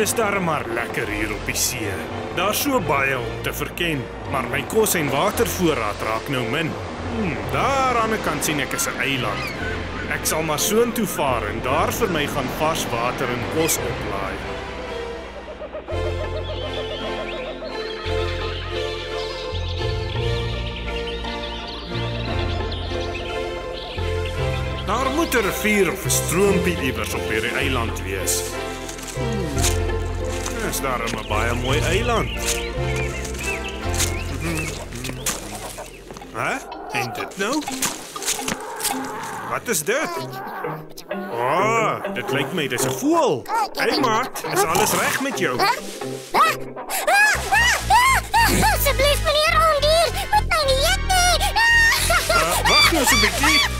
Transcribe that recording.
is darem maar lekker hier op die see. Daar's so baie om te verken, maar my kos en watervoorraad raak nou min. Daar aan die kant sien ek is 'n eiland. Ek sal maar soontoe vaar en daar vir my gaan vars water en kos oplaai. Daar moet 'n rivier of 'n stroompie iewers op hierdie eiland wees. Is daar 'n baie mooi eiland. Hè? En dit nou? Wat is dit? Dit lyk my dis 'n voël. Hey maat, is alles reg met jou? Asseblief meneer Ondier, moet my nie eet nie. Wag nou so 'n bietjie.